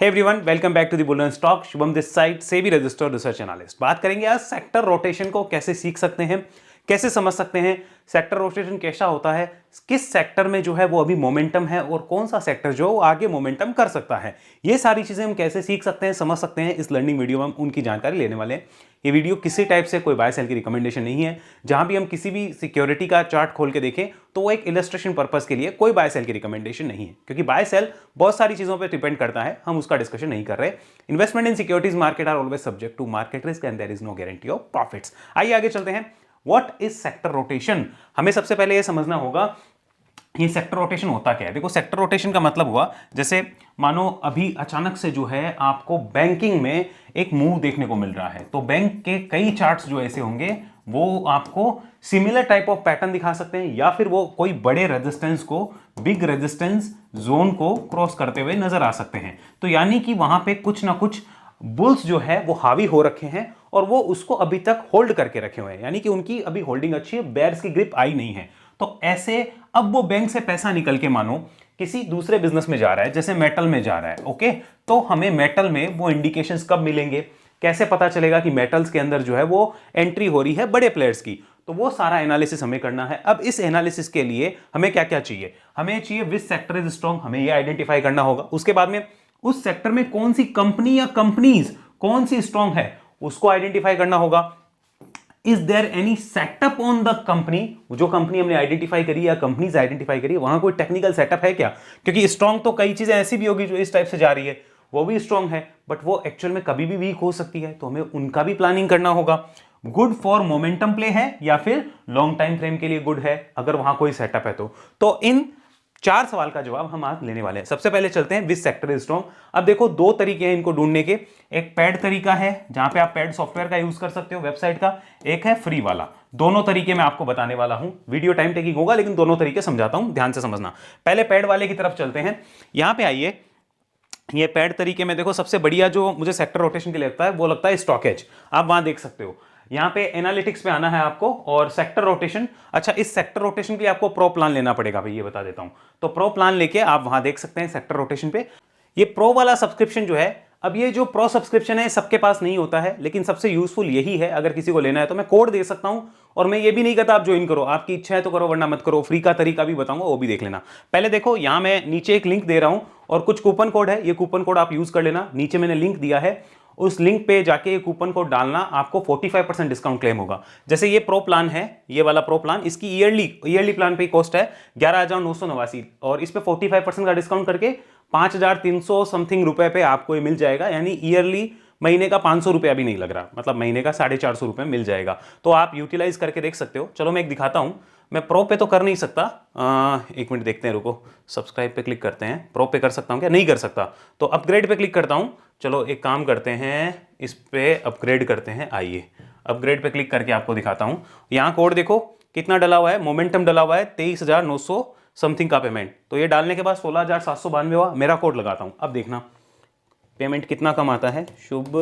Hey everyone, welcome back to the bull run stock. Shubham this side, SEBI registered research analyst. बात करेंगे आज sector rotation को कैसे सीख सकते हैं, कैसे समझ सकते हैं, सेक्टर रोटेशन कैसा होता है, किस सेक्टर में जो है वो अभी मोमेंटम है और कौन सा सेक्टर जो आगे मोमेंटम कर सकता है। ये सारी चीजें हम कैसे सीख सकते हैं, समझ सकते हैं। इस लर्निंग वीडियो में हम उनकी जानकारी लेने वाले हैं। ये वीडियो किसी टाइप से कोई बाय सेल की रिकमेंडेशन नहीं है। जहां भी हम किसी भी सिक्योरिटी का चार्ट खोल के देखें तो वो एक इलस्ट्रेशन पर्पस के लिए, कोई बाय सेल की रिकमेंडेशन नहीं है, क्योंकि बाय सेल बहुत सारी चीजों पर डिपेंड करता है। हम उसका डिस्कशन नहीं कर रहे। Investment in securities market are always subject to market risk and there is no guarantee of profits. आइए आगे चलते हैं। What is sector rotation? हमें सबसे पहले यह समझना होगा ये सेक्टर रोटेशन होता क्या है। देखो, सेक्टर रोटेशन का मतलब हुआ, जैसे मानो अभी अचानक से जो है आपको बैंकिंग में एक मूव देखने को मिल रहा है, तो बैंक के कई चार्ट्स जो ऐसे होंगे वो आपको सिमिलर टाइप ऑफ पैटर्न दिखा सकते हैं, या फिर वो कोई बड़े रेजिस्टेंस को, बिग रेजिस्टेंस जोन को क्रॉस करते हुए नजर आ सकते हैं। तो यानी कि वहां पे कुछ ना कुछ बुल्स जो है वो हावी हो रखे हैं और वो उसको अभी तक होल्ड करके रखे हुए हैं, यानी कि उनकी अभी होल्डिंग अच्छी है, बेयर्स की ग्रिप आई नहीं है। तो ऐसे अब वो बैंक से पैसा निकल के मानो किसी दूसरे बिजनेस में जा रहा है, जैसे मेटल में जा रहा है। ओके, तो हमें मेटल में वो इंडिकेशंस कब मिलेंगे, कैसे पता चलेगा कि मेटल्स के अंदर जो है वो एंट्री हो रही है बड़े प्लेयर्स की, तो वो सारा एनालिसिस हमें करना है। अब इस एनालिसिस के लिए हमें क्या क्या चाहिए, हमें चाहिए विच सेक्टर इज स्ट्रॉन्ग, हमें ये आइडेंटिफाई करना होगा। उसके बाद में उस सेक्टर में कौन सी कंपनी या कंपनीज कौन सी स्ट्रॉन्ग है उसको आइडेंटिफाई करना होगा। Is there any setup on the company, जो कंपनी हमने आइडेंटिफाई करी या कंपनीज आइडेंटिफाई करी, वहां कोई टेक्निकल सेटअप है क्या? क्योंकि स्ट्रॉन्ग तो कई चीजें ऐसी भी होगी जो इस टाइप से जा रही है, वो भी स्ट्रॉन्ग है, बट वो एक्चुअल में कभी भी वीक हो सकती है, तो हमें उनका भी प्लानिंग करना होगा। गुड फॉर मोमेंटम प्ले है या फिर लॉन्ग टाइम फ्रेम के लिए गुड है, अगर वहां कोई सेटअप है तो इन चार सवाल का जवाब हम आज लेने वाले हैं। सबसे पहले चलते हैं विच सेक्टर इज स्ट्रॉन्ग। अब देखो, दो तरीके हैं इनको ढूंढने के। एक पेड तरीका है जहां पे आप पेड सॉफ्टवेयर का यूज कर सकते हो वेबसाइट का, एक है फ्री वाला। दोनों तरीके मैं आपको बताने वाला हूं। वीडियो टाइम टेकिंग होगा, लेकिन दोनों तरीके समझाता हूं, ध्यान से समझना। पहले पेड वाले की तरफ चलते हैं। यहां पे आइए, ये पेड तरीके में देखो, सबसे बढ़िया जो मुझे सेक्टर रोटेशन के लिए लगता है वो लगता है स्टॉकेज। आप वहां देख सकते हो, यहां पे एनालिटिक्स पे आना है आपको और सेक्टर रोटेशन। अच्छा, इस सेक्टर रोटेशन के लिए आपको प्रो प्लान लेना पड़ेगा भाई, ये बता देता हूं। तो प्रो प्लान लेके आप वहां देख सकते हैं सेक्टर रोटेशन पे। ये प्रो वाला सब्सक्रिप्शन जो है, अब ये जो प्रो सब्सक्रिप्शन है सबके पास नहीं होता है, लेकिन सबसे यूजफुल यही है। अगर किसी को लेना है तो मैं कोड दे सकता हूं, और मैं ये भी नहीं कहता आप ज्वाइन करो, आपकी इच्छा है तो करो वरना मत करो। फ्री का तरीका भी बताऊंगा, वो भी देख लेना। पहले देखो, यहां मैं नीचे एक लिंक दे रहा हूं और कुछ कूपन कोड है, ये कूपन कोड आप यूज कर लेना। नीचे मैंने लिंक दिया है, उस लिंक पे जाके ये कूपन कोड डालना, आपको 45% डिस्काउंट क्लेम होगा। जैसे ये प्रो प्लान है, ये वाला प्रो प्लान, इसकी ईयरली प्लान पे कॉस्ट है 11,989, और इस पे 45% का डिस्काउंट करके 5,300 समथिंग रुपए पे आपको ये मिल जाएगा। यानी ईयरली, महीने का 500 रुपया भी नहीं लग रहा, मतलब महीने का 450 रुपये मिल जाएगा। तो आप यूटिलाइज करके देख सकते हो। चलो मैं एक दिखाता हूं। मैं प्रो पे तो कर नहीं सकता, एक मिनट देखते हैं, रुको। सब्सक्राइब पे क्लिक करते हैं। प्रो पे कर सकता हूं क्या? नहीं कर सकता, तो अपग्रेड पे क्लिक करता हूं। चलो एक काम करते हैं, इस पे अपग्रेड करते हैं। आइए, अपग्रेड पे क्लिक करके आपको दिखाता हूं। यहां कोड देखो कितना डला हुआ है, मोमेंटम डला हुआ है 23,900 समथिंग का पेमेंट। तो ये डालने के बाद 16,792 हुआ। मेरा कोड लगाता हूं, अब देखना पेमेंट कितना कम आता है। शुभ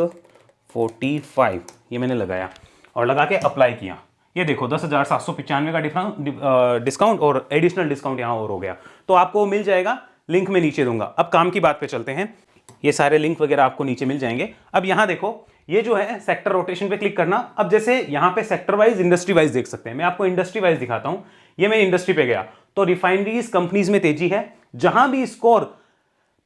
45, ये मैंने लगाया और लगा के अप्लाई किया। ये देखो 10,795 का डिस्काउंट और एडिशनल डिस्काउंट यहाँ और हो गया। तो आपको मिल जाएगा, लिंक में नीचे दूंगा। अब काम की बात पे चलते हैं। ये सारे लिंक वगैरह आपको नीचे मिल जाएंगे। अब यहाँ देखो, ये जो है सेक्टर रोटेशन पे क्लिक करना। अब जैसे यहाँ पे सेक्टर वाइज, इंडस्ट्री वाइज देख सकते हैं। मैं आपको इंडस्ट्री वाइज दिखाता हूँ। ये मैं इंडस्ट्री पे गया तो रिफाइनरीज कंपनीज में तेजी है। जहां भी स्कोर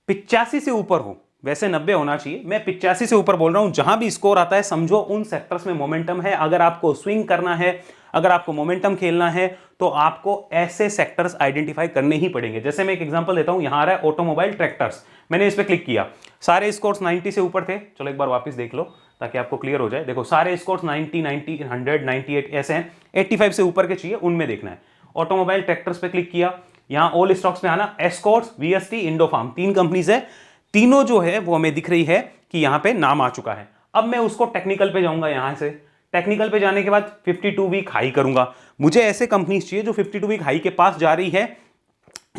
85 से ऊपर हो, वैसे 90 होना चाहिए, मैं 85 से ऊपर बोल रहा हूं, जहां भी स्कोर आता है समझो उन सेक्टर्स में मोमेंटम है। अगर आपको स्विंग करना है, अगर आपको मोमेंटम खेलना है, तो आपको ऐसे सेक्टर्स आइडेंटिफाई करने ही पड़ेंगे। जैसे मैं एक एग्जांपल देता हूं, यहां आ रहा है ऑटोमोबाइल ट्रैक्टर्स। मैंने इस पर क्लिक किया, सारे स्कोर्स 90 से ऊपर थे। चलो एक बार वापस देख लो ताकि आपको क्लियर हो जाए। देखो सारे स्कोर्स 90, 90, 100, 98 ऐसे हैं। 85 से ऊपर के चाहिए, उनमें देखना है। ऑटोमोबाइल ट्रैक्टर्स पे क्लिक किया, यहां ऑल स्टॉक्स में आना, एस्कॉर्ट्स, वीएसटी, इंडोफार्म, 3 कंपनीज है। तीनों जो है वो हमें दिख रही है कि यहां पे नाम आ चुका है। अब मैं उसको टेक्निकल पे जाऊंगा। यहां से टेक्निकल पे जाने के बाद 52 वीक हाई करूंगा। मुझे ऐसे कंपनीज चाहिए जो 52 वीक हाई के पास जा रही है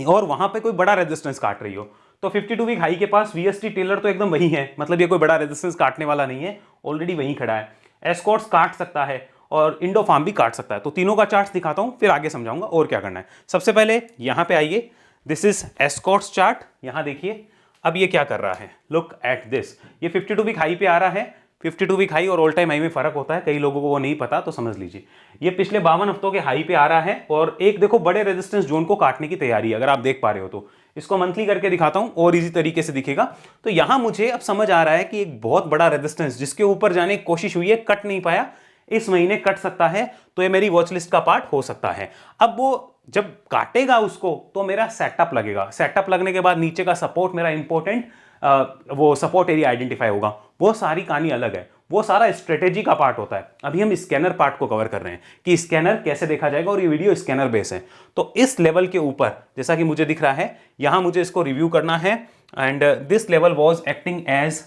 और वहां पे कोई बड़ा रेजिस्टेंस काट रही हो। तो 52 वीक हाई के पास वीएसटी टेलर तो एकदम वही है, मतलब ये कोई बड़ा रेजिस्टेंस काटने वाला नहीं है, ऑलरेडी वहीं खड़ा है। एस्कॉर्ट्स काट सकता है और इंडोफार्म भी काट सकता है। तो तीनों का चार्ट दिखाता हूं, फिर आगे समझाऊंगा और क्या करना है। सबसे पहले यहां पे आइए, दिस इज एस्कॉर्ट्स चार्ट। यहां देखिए अब ये क्या कर रहा है, लुक एट दिस, ये 52 वीक हाई पे आ रहा है। 52 वीक हाई और ऑल टाइम हाई में फर्क होता है, कई लोगों को वो नहीं पता, तो समझ लीजिए। ये पिछले 52 हफ्तों के हाई पे आ रहा है और एक देखो बड़े रेजिस्टेंस जोन को काटने की तैयारी है, अगर आप देख पा रहे हो तो। इसको मंथली करके दिखाता हूं और इजी तरीके से दिखेगा। तो यहां मुझे अब समझ आ रहा है कि एक बहुत बड़ा रेजिस्टेंस जिसके ऊपर जाने की कोशिश हुई है, कट नहीं पाया, इस महीने कट सकता है, तो ये मेरी वॉच लिस्ट का पार्ट हो सकता है। अब वो जब काटेगा उसको तो मेरा सेटअप लगेगा, सेटअप लगने के बाद नीचे का सपोर्ट मेरा इंपॉर्टेंट वो सपोर्ट एरिया आइडेंटिफाई होगा। वो सारी कहानी अलग है, वो सारा स्ट्रेटेजी का पार्ट होता है। अभी हम स्कैनर पार्ट को कवर कर रहे हैं कि स्कैनर कैसे देखा जाएगा, और ये वीडियो स्कैनर बेस है। तो इस लेवल के ऊपर जैसा कि मुझे दिख रहा है, यहां मुझे इसको रिव्यू करना है, and this level was acting as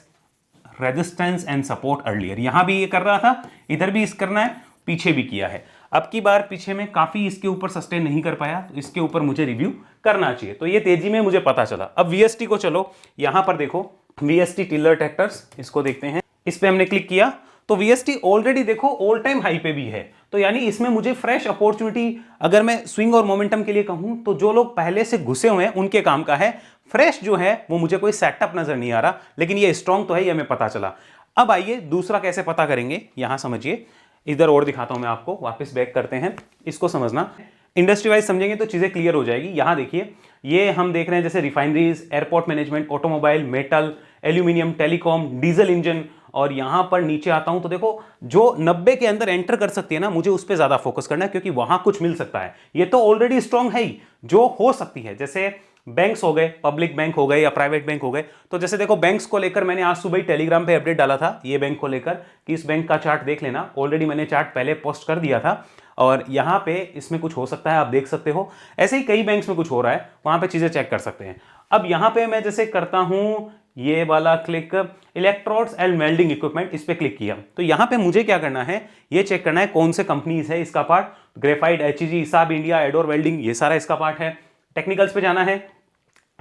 resistance and support earlier. यहां भी ये कर रहा था, इधर भी इस करना है, पीछे भी किया है। अब की बार पीछे में काफी इसके ऊपर सस्टेन नहीं कर पाया, तो इसके ऊपर मुझे रिव्यू करना चाहिए। तो ये तेजी में मुझे पता चला। अब वीएसटी को चलो, यहां पर देखो वीएसटी टिलर ट्रैक्टर्स, इसको देखते हैं। इस पे हमने क्लिक किया तो वीएसटी ऑलरेडी देखो ऑल टाइम हाई पे भी है, तो यानी इसमें मुझे फ्रेश अपॉर्चुनिटी, अगर मैं स्विंग और मोमेंटम के लिए कहूं तो जो लोग पहले से घुसे हुए हैं उनके काम का है। फ्रेश जो है वो मुझे कोई सेटअप नजर नहीं आ रहा, लेकिन ये स्ट्रांग तो है, ये हमें पता चला। अब आइए दूसरा कैसे पता करेंगे, यहां समझिए, इधर और दिखाता हूं मैं आपको, वापस बैक करते हैं, इसको समझना। इंडस्ट्री वाइज समझेंगे तो चीजें क्लियर हो जाएगी। यहां देखिए, ये हम देख रहे हैं जैसे refineries, airport management, automobile, metal, aluminium, telecom, diesel engine, और यहां पर नीचे आता हूं तो देखो जो 90 के अंदर एंटर कर सकती है ना, मुझे उस पर ज्यादा फोकस करना है, क्योंकि वहां कुछ मिल सकता है। ये तो ऑलरेडी स्ट्रांग है ही, जो हो सकती है, जैसे बैंक्स हो गए, पब्लिक बैंक हो गए या प्राइवेट बैंक हो गए। तो जैसे देखो बैंक्स को लेकर मैंने आज सुबह ही टेलीग्राम पे अपडेट डाला था, ये बैंक को लेकर कि इस बैंक का चार्ट देख लेना, ऑलरेडी मैंने चार्ट पहले पोस्ट कर दिया था, और यहां पे इसमें कुछ हो सकता है, आप देख सकते हो। ऐसे ही कई बैंक्स में कुछ हो रहा है, वहां पे चीजें चेक कर सकते हैं। अब यहां पे मैं जैसे करता हूं ये वाला click, electrodes and welding equipment, इस पे क्लिक किया, तो यहां पे मुझे क्या करना है, ये चेक करना है कौन से कंपनीज है इसका पार्ट, ग्रेफाइट, एचईजी, हिसाब इंडिया, एडोर वेल्डिंग, ये सारा इसका पार्ट है। टेक्निकल्स पे जाना है,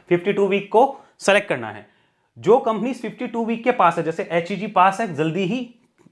52 वीक को सेलेक्ट करना है। जो कंपनी 52 वीक के पास है, जैसे एचईजी पास है, जल्दी ही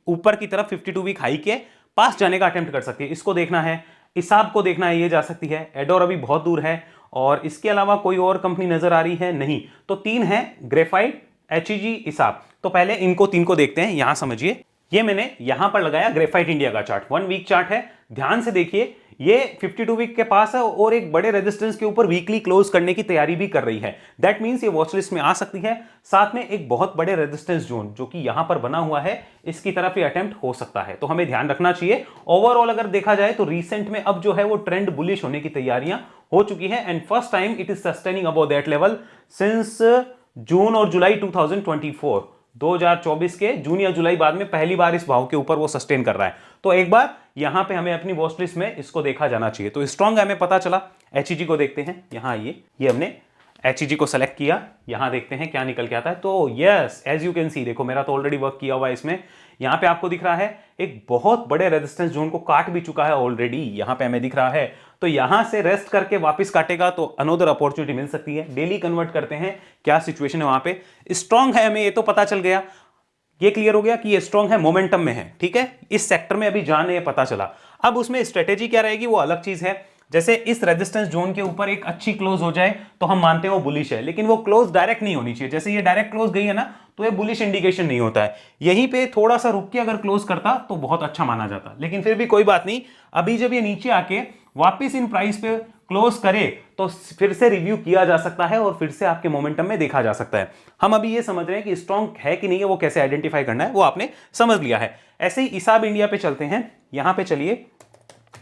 ऊपर की तरफ 52 वीक हाई के पास जाने का अटेम्प्ट कर सकती है, इसको देखना है। हिसाब को देखना है, ये जा सकती है। एडोर अभी बहुत दूर है, और इसके अलावा कोई और कंपनी नजर आ रही है नहीं, तो 3 है, ग्रेफाइट, एचईजी, हिसाब। तो पहले इनको 3 को देखते हैं। यहां समझिए, ये मैंने यहां पर लगाया ग्रेफाइट इंडिया का चार्ट, 1 वीक चार्ट है, ध्यान से देखिए, ये 52 वीक के पास है और एक बड़े रेजिस्टेंस के ऊपर वीकली क्लोज करने की तैयारी भी कर रही है। दैट मींस ये वॉच लिस्ट में आ सकती है। साथ में एक बहुत बड़े रेजिस्टेंस जोन जो कि यहां पर बना हुआ है, इसकी तरफ ये अटेम्प्ट हो सकता है, तो हमें ध्यान रखना चाहिए। ओवरऑल अगर देखा जाए तो रिसेंट में अब जो है वो ट्रेंड बुलिश होने की तैयारियां हो चुकी है, and first time it is sustaining above that level since June और जुलाई 2024। 2024 के जून या जुलाई बाद में पहली बार इस भाव के ऊपर वो सस्टेन कर रहा है। तो एक बार यहां पे हमें अपनी वॉच लिस्ट में इसको देखा जाना चाहिए। तो स्ट्रांग हमें पता चला। एचईजी को देखते हैं, यहां आइए, ये हमने एचईजी को सेलेक्ट किया, यहां देखते हैं क्या निकल के आता है। तो yes, as you can see, देखो मेरा तो ऑलरेडी वर्क किया हुआ है इसमें। यहां पे आपको दिख रहा है एक बहुत बड़े रेजिस्टेंस जोन को काट भी चुका है ऑलरेडी, यहां पे हमें दिख रहा है। तो यहां से रेस्ट करके वापस काटेगा तो अनदर अपॉर्चुनिटी मिल सकती है। डेली कन्वर्ट करते हैं, क्या सिचुएशन है वहां पे। स्ट्रांग है, हमें ये तो पता चल गया, ये क्लियर हो गया कि ये स्ट्रांग है, मोमेंटम में है, ठीक है। इस सेक्टर में अभी जान है, पता चला। अब उसमें स्ट्रेटेजी क्या रहेगी वो अलग चीज है। जैसे इस रेजिस्टेंस जोन के ऊपर एक अच्छी क्लोज हो जाए तो हम मानते हैं वो बुलिश है, लेकिन वो क्लोज डायरेक्ट नहीं होनी चाहिए। जैसे ये डायरेक्ट क्लोज गई है ना, तो ये बुलिश इंडिकेशन नहीं होता है। यहीं पे थोड़ा सा रुक के अगर क्लोज करता तो बहुत अच्छा माना जाता, लेकिन फिर भी कोई बात नहीं। अभी जब ये नीचे आके वापिस इन प्राइस पे क्लोज करे तो फिर से रिव्यू किया जा सकता है और फिर से आपके मोमेंटम में देखा जा सकता है। हम अभी ये समझ रहे हैं कि स्ट्रांग है कि नहीं है, वो कैसे आइडेंटिफाई करना है वो आपने समझ लिया है। ऐसे ही हिसाब इंडिया पे चलते हैं। यहां पे चलिए,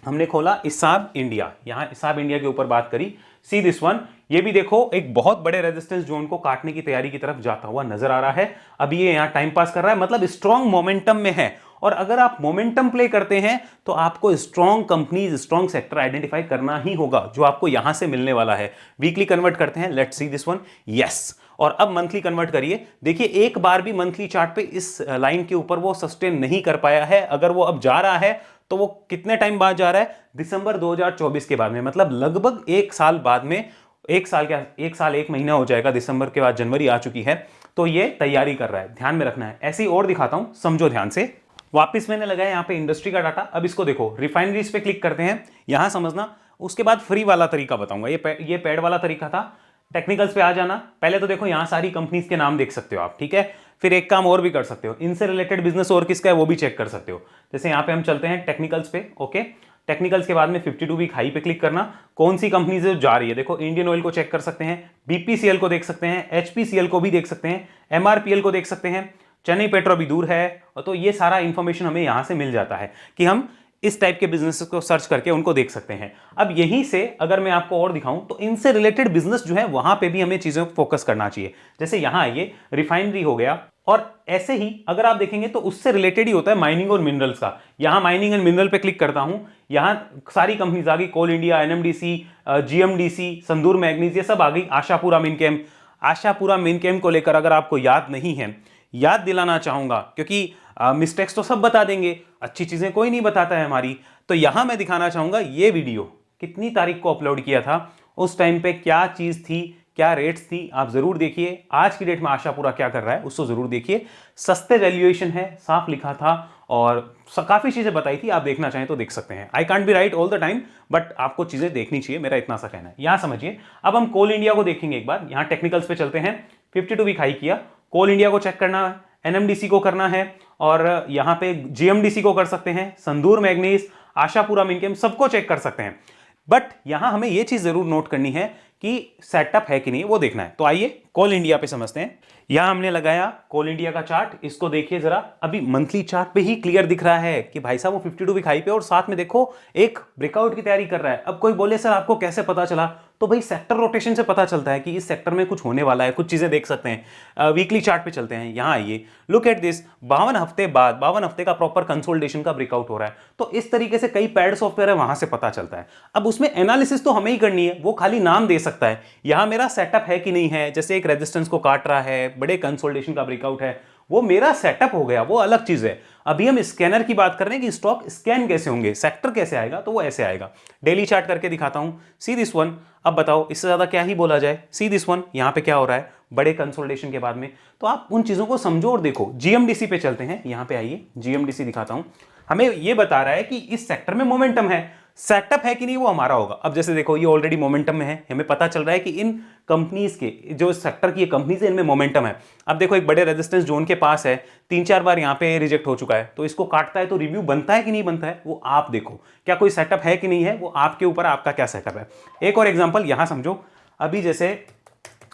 हमने खोला हिसाब इंडिया, यहां हिसाब इंडिया के ऊपर बात करी। सी दिस वन, ये भी देखो एक बहुत बड़े रेजिस्टेंस जोन को काटने की तैयारी की तरफ जाता हुआ नजर आ रहा है। अभी ये यहां टाइम पास कर रहा है, मतलब स्ट्रांग मोमेंटम में है। और अगर आप मोमेंटम प्ले करते हैं तो आपको strong companies, strong sector identify करना ही होगा, जो आपको यहां से मिलने वाला है। वीकली कन्वर्ट करते हैं, let's see this one, yes. और अब मंथली कन्वर्ट करिए। देखिए एक बार भी मंथली चार्ट पे इस लाइन के ऊपर वो सस्टेन नहीं कर पाया है। अगर वो अब जा रहा है तो वो कितने टाइम बाद जा रहा है, दिसंबर 2024 के बाद में, मतलब लगभग 1 साल बाद में। 1 साल क्या, 1 साल 1 महीना हो जाएगा, दिसंबर के बाद जनवरी आ चुकी है, तो ये तैयारी कर रहा है, ध्यान में रखना है। ऐसे ही और दिखाता हूं, समझो ध्यान से। वापिस मैंने लगाया यहाँ पे इंडस्ट्री का डाटा। अब इसको देखो, रिफाइनरीज पे क्लिक करते हैं, यहां समझना। उसके बाद फ्री वाला तरीका बताऊंगा, ये पेड वाला तरीका था। टेक्निकल्स पे आ जाना। पहले तो देखो यहां सारी कंपनीज के नाम देख सकते हो आप, ठीक है। फिर एक काम और भी कर सकते हो, इनसे रिलेटेड बिजनेस और किसका है वो भी चेक कर सकते हो। जैसे यहां पे हम चलते हैं टेक्निकल्स पे, ओके। टेक्निकल्स के बाद में 52 वीक हाई पे क्लिक करना, कौन सी कंपनी से जा रही है। देखो इंडियन ऑयल को चेक कर सकते हैं, बीपीसीएल को देख सकते हैं, एचपीसीएल को भी देख सकते हैं, एमआरपीएल को देख सकते हैं, चेन्नई पेट्रो भी दूर है। तो ये सारा इंफॉर्मेशन हमें यहां से मिल जाता है कि हम इस टाइप के बिजनेस को सर्च करके उनको देख सकते हैं। अब यहीं से अगर मैं आपको और दिखाऊं तो इनसे रिलेटेड बिजनेस जो है वहां पे भी हमें चीजों को फोकस करना चाहिए। जैसे यहां आइए, रिफाइनरी हो गया, और ऐसे ही अगर आप देखेंगे तो उससे रिलेटेड ही होता है माइनिंग और मिनरल्स का। यहां माइनिंग एंड मिनरल पे क्लिक करता हूं, यहां सारी कंपनीज आ गई, कोल इंडिया, एनएमडीसी, जीएमडीसी, संदूर मैग्नीज, ये सब आ गई। आशापुरा मिनकेम, आशापुरा मिनकेम को लेकर अगर आपको याद नहीं है, याद दिलाना चाहूंगा, क्योंकि मिस्टेक्स तो सब बता देंगे, अच्छी चीजें कोई नहीं बताता है हमारी। तो यहां मैं दिखाना चाहूंगा ये वीडियो कितनी तारीख को अपलोड किया था, उस टाइम पे क्या चीज थी, क्या रेट्स थी, आप जरूर देखिए। आज की डेट में आशापुरा क्या कर रहा है उसको जरूर देखिए। सस्ते वैल्यूएशन है, साफ लिखा था, और काफी चीजें बताई थी, आप देखना चाहें तो देख सकते हैं। I can't be right all the time, but आपको चीजें देखनी चाहिए, मेरा इतना सा कहना है। यहां समझिए, अब हम कोल इंडिया को देखेंगे एक बार। यहां टेक्निकल्स पे चलते हैं, 52 वीक हाई किया, कोल इंडिया को चेक करना है, एनएमडीसी को करना है, और यहां पे जीएमडीसी को कर सकते हैं, संदूर मैग्नीज, आशापुरा मिनकेम, सबको चेक कर सकते हैं। बट यहां हमें यह चीज जरूर नोट करनी है कि सेटअप है कि नहीं, वो देखना है। तो आइए कोल इंडिया पे समझते हैं। यहां हमने लगाया कोल इंडिया का चार्ट, इसको देखिए जरा। अभी मंथली चार्ट पे ही क्लियर दिख रहा है कि भाई साहब वो 52 वीक हाई पे, और साथ में देखो एक ब्रेकआउट की तैयारी कर रहा है। अब कोई बोले सर आपको कैसे पता चला, तो भाई सेक्टर रोटेशन से पता चलता है कि इस सेक्टर में कुछ होने वाला है, कुछ चीजें देख सकते हैं। वीकली चार्ट पे चलते हैं, यहां आइए, लुक एट दिस, 52 हफ्ते बाद, 52 हफ्ते का प्रॉपर कंसोलिडेशन का ब्रेकआउट हो रहा है। तो इस तरीके से कई पैड सॉफ्टवेयर है, वहां से पता चलता है। अब उसमें एनालिसिस तो हमें ही करनी है, वो खाली नाम दे सकता है। यहां मेरा सेटअप है कि नहीं है, जैसे एक रेजिस्टेंस को काट रहा है, बड़े कंसोलिडेशन का ब्रेकआउट है, वो मेरा सेटअप हो गया, वो अलग चीज है। अभी हम स्कैनर की बात कर रहे हैं कि स्टॉक स्कैन कैसे होंगे, सेक्टर कैसे आएगा, तो वो ऐसे आएगा। डेली चार्ट करके दिखाता हूं, सी दिस वन। अब बताओ इससे ज्यादा क्या ही बोला जाए। सी दिस वन, यहां पे क्या हो रहा है बड़े कंसोलिडेशन के बाद में, तो आप उन चीजों को समझो और देखो। जीएमडीसी पे चलते हैं, यहां पे आइए, जीएमडीसी दिखाता हूं। हमें ये बता रहा है कि इस सेक्टर में मोमेंटम है, सेटअप है कि नहीं वो हमारा होगा। अब जैसे देखो ये ऑलरेडी मोमेंटम में है, हमें पता चल रहा है कि इन कंपनीज के जो सेक्टर की कंपनीज है इनमें मोमेंटम है। अब देखो एक बड़े रेजिस्टेंस जोन के पास है, 3-4 बार यहां पे रिजेक्ट हो चुका है, तो इसको काटता है तो रिव्यू बनता है कि नहीं बनता है, वो आप देखो। क्या कोई सेटअप है कि नहीं है, वो आपके ऊपर, आपका क्या सेटअप है। एक और एग्जांपल यहां समझो। अभी जैसे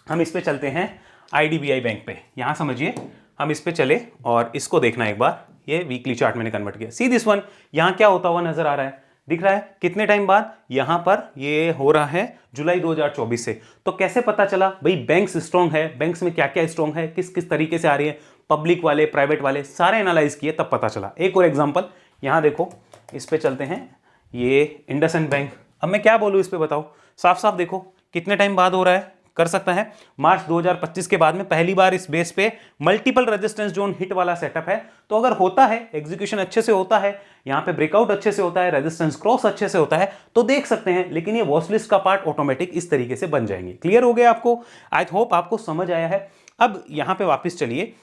हम इस पे चलते हैं आईडीबीआई बैंक पे, यहां समझिए, हम इस पे चले और इसको देखना एक बार। ये वीकली चार्ट मैंने कन्वर्ट किया, सी दिस वन। यहां क्या होता हुआ नजर आ रहा है, दिख रहा है कितने टाइम बाद, यहां पर ये हो रहा है जुलाई 2024 से। तो कैसे पता चला भाई बैंक्स स्ट्रांग है, बैंक्स में क्या क्या स्ट्रांग है, किस किस तरीके से आ रही है, पब्लिक वाले, प्राइवेट वाले, सारे एनालाइज किए तब पता चला। एक और एग्जांपल यहां देखो, इस पे चलते हैं, ये इंडसइंड बैंक। अब मैं क्या बोलूं इस पे, बताओ, साफ साफ देखो कितने टाइम बाद हो रहा है, कर सकता है मार्च 2025 के बाद में पहली बार इस बेस पे मल्टीपल रेजिस्टेंस जोन हिट वाला सेटअप है। तो अगर होता है, एग्जीक्यूशन अच्छे से होता है, यहां पे ब्रेकआउट अच्छे से होता है, रेजिस्टेंस क्रॉस अच्छे से होता है, तो देख सकते हैं। लेकिन ये वॉच लिस्ट का पार्ट ऑटोमेटिक इस तरीके से बन जाएंगे। क्लियर हो गया आपको, आई होप आपको समझ आया है। अब यहां पे वापस चलिए,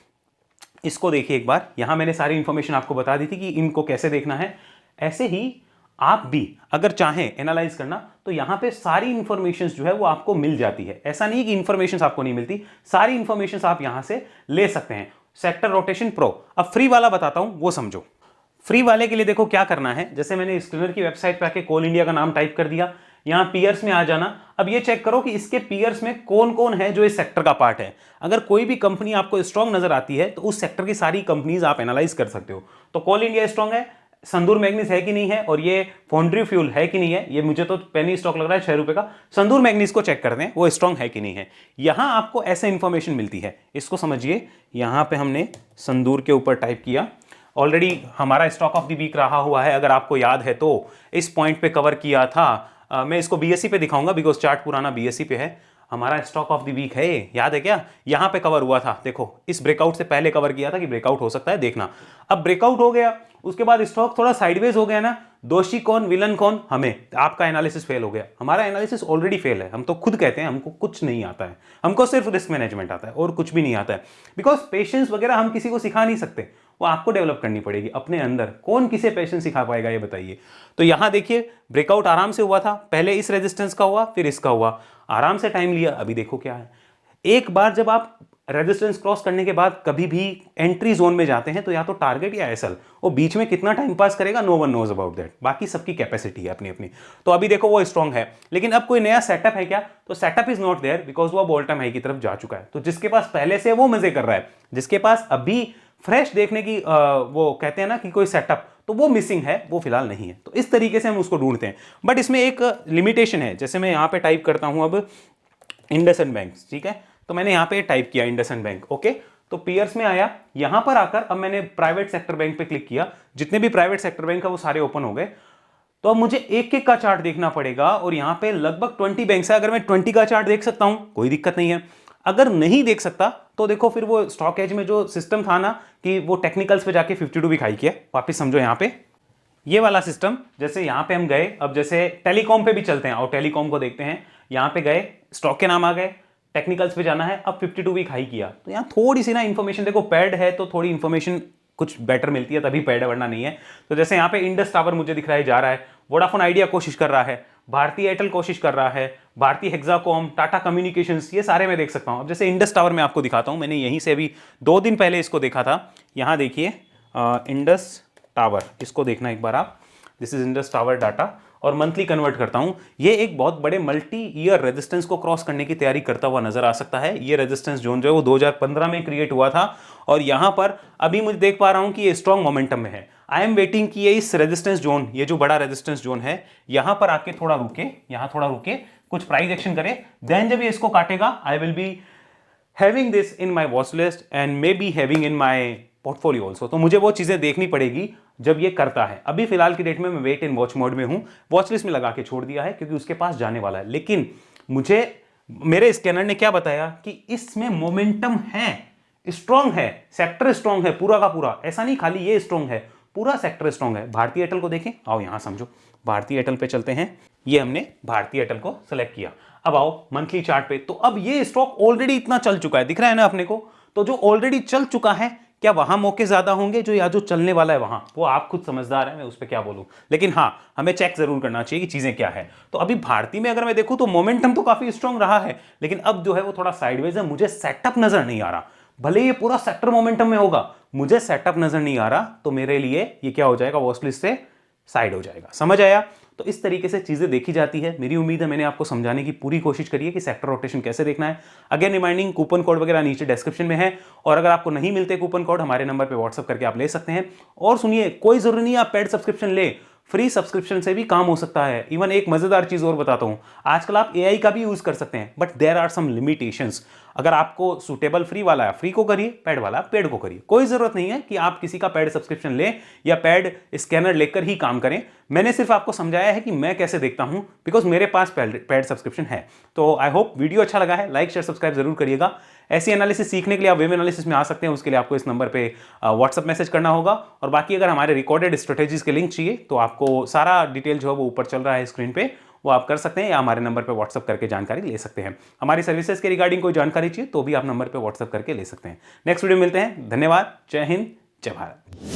इसको देखिए एक बार। यहां मैंने सारी इंफॉर्मेशन आपको बता दी थी कि इनको कैसे देखना है। ऐसे ही आप भी अगर चाहें एनालाइज करना, तो यहां पे सारी इंफॉर्मेशन जो है वो आपको मिल जाती है। ऐसा नहीं कि इंफॉर्मेशन आपको नहीं मिलती, सारी इंफॉर्मेशन आप यहां से ले सकते हैं। सेक्टर रोटेशन प्रो, अब फ्री वाला बताता हूं, वो समझो। फ्री वाले के लिए देखो क्या करना है। जैसे मैंने स्क्रीनर की वेबसाइट पे आके कोल इंडिया का नाम टाइप कर दिया, यहां पीयर्स में आ जाना। अब ये चेक करो कि इसके पीयर्स में कौन कौन है जो इस सेक्टर का पार्ट है। अगर कोई भी कंपनी आपको स्ट्रांग नजर आती है तो उस सेक्टर की सारी कंपनीज आप एनालाइज कर सकते हो। तो कोल इंडिया स्ट्रांग है, संदूर मैग्नीज है कि नहीं है, और ये फोंड्री फ्यूल है कि नहीं है। ये मुझे तो पेनी स्टॉक लग रहा है 6 रुपए का। संदूर मैग्नीज को चेक करते हैं वो स्ट्रांग है कि नहीं है। यहां आपको ऐसे इंफॉर्मेशन मिलती है, इसको समझिए। यहां पे हमने संदूर के ऊपर टाइप किया, ऑलरेडी हमारा स्टॉक ऑफ द वीक रहा हुआ है, अगर आपको याद है तो इस पॉइंट पे कवर किया था। मैं इसको बीएससी पे दिखाऊंगा बिकॉज चार्ट पुराना बीएससी पे है। हमारा स्टॉक ऑफ द वीक है, याद है क्या, यहां पे कवर हुआ था। देखो इस ब्रेकआउट से पहले कवर किया था कि ब्रेकआउट हो सकता है, देखना। अब ब्रेकआउट हो गया, उसके बाद स्टॉक थोड़ा साइडवेज हो गया ना, दोषी कौन, विलन कौन, हमें। आपका एनालिसिस फेल हो गया, हमारा एनालिसिस ऑलरेडी फेल है। हम तो खुद कहते हैं हमको कुछ नहीं आता है, हमको सिर्फ रिस्क मैनेजमेंट आता है और कुछ भी नहीं आता है। बिकॉज पेशेंस वगैरह हम किसी को सिखा नहीं सकते, वो आपको डेवलप करनी पड़ेगी अपने अंदर। कौन किसे पेशेंस सिखा पाएगा ये बताइए। तो यहां देखिए ब्रेकआउट आराम से हुआ था, पहले इस रेजिस्टेंस का हुआ, फिर इसका हुआ। आराम से टाइम लिया, अभी देखो क्या है। एक बार जब आप रेजिस्टेंस क्रॉस करने के बाद कभी भी एंट्री जोन में जाते हैं तो या तो टारगेट या एसएल, वो बीच में कितना टाइम पास करेगा no one knows about that, बाकी सबकी कैपेसिटी है अपनी अपनी। तो अभी देखो वो स्ट्रांग है, लेकिन अब कोई नया सेटअप है क्या, तो setup is not there because वो ऑल टाइम हाई की तरफ जा चुका है। तो जिसके पास पहले से वो मजे कर रहा है, जिसके पास अभी फ्रेश देखने की वो कहते हैं ना कि कोई सेटअप, तो वो मिसिंग है, वो फिलहाल नहीं है। तो इस तरीके से हम उसको ढूंढते हैं, बट इसमें एक लिमिटेशन है। जैसे मैं यहाँ पे टाइप करता हूँ अब इंडसइंड बैंक, ठीक है, तो मैंने यहाँ पे टाइप किया इंडसइंड बैंक, ओके, तो पीयर्स में आया, यहां पर आकर अब मैंने प्राइवेट सेक्टर बैंक पे क्लिक किया, जितने भी प्राइवेट सेक्टर बैंक है वो सारे ओपन हो गए। तो अब मुझे एक एक का चार्ट देखना पड़ेगा, और यहां पे लगभग 20 बैंक्स है। अगर मैं 20 का चार्ट देख सकता हूं कोई दिक्कत नहीं है, अगर नहीं देख सकता तो देखो फिर वो स्टॉक एज में जो सिस्टम था ना कि वो टेक्निकल्स पे जाके 52 वीक हाई किया, वापिस समझो यहाँ पे ये वाला सिस्टम। जैसे यहाँ पे हम गए, अब जैसे टेलीकॉम पे भी चलते हैं और टेलीकॉम को देखते हैं, यहाँ पे गए, स्टॉक के नाम आ गए, टेक्निकल्स पे जाना है, अब 52 वीक हाई किया। तो यहाँ थोड़ी सी ना इन्फॉर्मेशन देखो, पैड है तो थोड़ी इन्फॉर्मेशन कुछ बेटर मिलती है, तभी पैड है वरना नहीं है। तो जैसे यहाँ पे इंडस टावर मुझे दिख रहा है जा रहा है, वोडाफोन आइडिया कोशिश कर रहा है, भारतीय एयरटेल कोशिश कर रहा है, भारतीय हेक्साकॉम, टाटा कम्युनिकेशंस, ये सारे मैं देख सकता हूँ। अब जैसे इंडस टावर मैं आपको दिखाता हूँ, मैंने यहीं से अभी 2 दिन पहले इसको देखा था। यहाँ देखिए इंडस टावर, इसको देखना एक बार आप, this is Indus tower data, और मंथली कन्वर्ट करता हूं। ये एक बहुत बड़े मल्टी ईयर रेजिस्टेंस को क्रॉस करने की तैयारी करता हुआ नजर आ सकता है। ये रेजिस्टेंस जोन जो है वो 2015 में क्रिएट हुआ था, और यहां पर अभी मुझे देख पा रहा हूं कि ये स्ट्रॉन्ग मोमेंटम में है। आई एम वेटिंग कि ये इस रेजिस्टेंस जोन, ये जो बड़ा रेजिस्टेंस जोन है, यहां पर आके थोड़ा रुके, यहां थोड़ा रुके, कुछ प्राइस एक्शन करे, देन जब ये इसको काटेगा I will be having this in my watch list and may be having in my portfolio also. तो मुझे वो चीजें देखनी पड़ेगी जब ये करता है। अभी फिलहाल की डेट में मैं वेट एंड वॉच मोड में हूं, वॉच लिस्ट में लगा के छोड़ दिया है क्योंकि उसके पास जाने वाला है। लेकिन मुझे मेरे स्कैनर ने क्या बताया कि इसमें मोमेंटम है, स्ट्रांग है, सेक्टर स्ट्रांग है पूरा का पूरा, ऐसा नहीं खाली ये स्ट्रांग है, पूरा सेक्टर स्ट्रांग है। भारतीय एयरटेल को देखें, आओ यहां समझो, भारतीय एयरटेल पे चलते हैं। ये हमने भारतीय एयरटेल को सेलेक्ट किया, अब आओ मंथली चार्ट पे। तो अब ये स्टॉक ऑलरेडी इतना चल चुका है, दिख रहा है ना अपने को, तो जो ऑलरेडी चल चुका है, क्या वहां मौके ज्यादा होंगे जो या जो चलने वाला है वहां, वो आप खुद समझदार हैं, मैं उस पर क्या बोलूं। लेकिन हाँ, हमें चेक जरूर करना चाहिए कि चीजें क्या है। तो अभी भारतीय में अगर मैं देखूं तो मोमेंटम तो काफी स्ट्रांग रहा है, लेकिन अब जो है वो थोड़ा साइडवेज है, मुझे सेटअप नजर नहीं आ रहा। भले ये पूरा सेक्टर मोमेंटम में होगा, मुझे सेटअप नजर नहीं आ रहा, तो मेरे लिए ये क्या हो जाएगा, वॉच लिस्ट से साइड हो जाएगा। समझ आया? तो इस तरीके से चीजें देखी जाती है। मेरी उम्मीद है मैंने आपको समझाने की पूरी कोशिश करी है कि सेक्टर रोटेशन कैसे देखना है। अगेन रिमाइंडिंग, कूपन कोड वगैरह नीचे डिस्क्रिप्शन में है, और अगर आपको नहीं मिलते कूपन कोड, हमारे नंबर पे व्हाट्सअप करके आप ले सकते हैं। और सुनिए, कोई जरूरी नहीं आप पेड सब्सक्रिप्शन ले, फ्री सब्सक्रिप्शन से भी काम हो सकता है। इवन एक मजेदार चीज और बताता हूं, आजकल आप एआई का भी यूज कर सकते हैं, but there are some limitations. अगर आपको सुटेबल फ्री वाला है, फ्री को करिए, पेड वाला पेड को करिए। कोई जरूरत नहीं है कि आप किसी का पेड सब्सक्रिप्शन लें या पेड स्कैनर लेकर ही काम करें। मैंने सिर्फ आपको समझाया है कि मैं कैसे देखता हूं, बिकॉज मेरे पास पेड सब्सक्रिप्शन है। तो आई होप वीडियो अच्छा लगा है, लाइक शेयर सब्सक्राइब जरूर करिएगा। ऐसी एनालिसिस सीखने के लिए आप वेब एनालिसिस में आ सकते हैं, उसके लिए आपको इस नंबर पे व्हाट्सअप मैसेज करना होगा। और बाकी अगर हमारे रिकॉर्डेड स्ट्रेटेजीज के लिंक चाहिए तो आपको सारा डिटेल जो है वो ऊपर चल रहा है स्क्रीन पे, वो आप कर सकते हैं, या हमारे नंबर पे व्हाट्सअप करके जानकारी ले सकते हैं। हमारी सर्विसेज के रिगार्डिंग कोई जानकारी चाहिए तो भी आप नंबर पे व्हाट्सअप करके ले सकते हैं। नेक्स्ट वीडियो मिलते हैं, धन्यवाद, जय हिंद, जय भारत।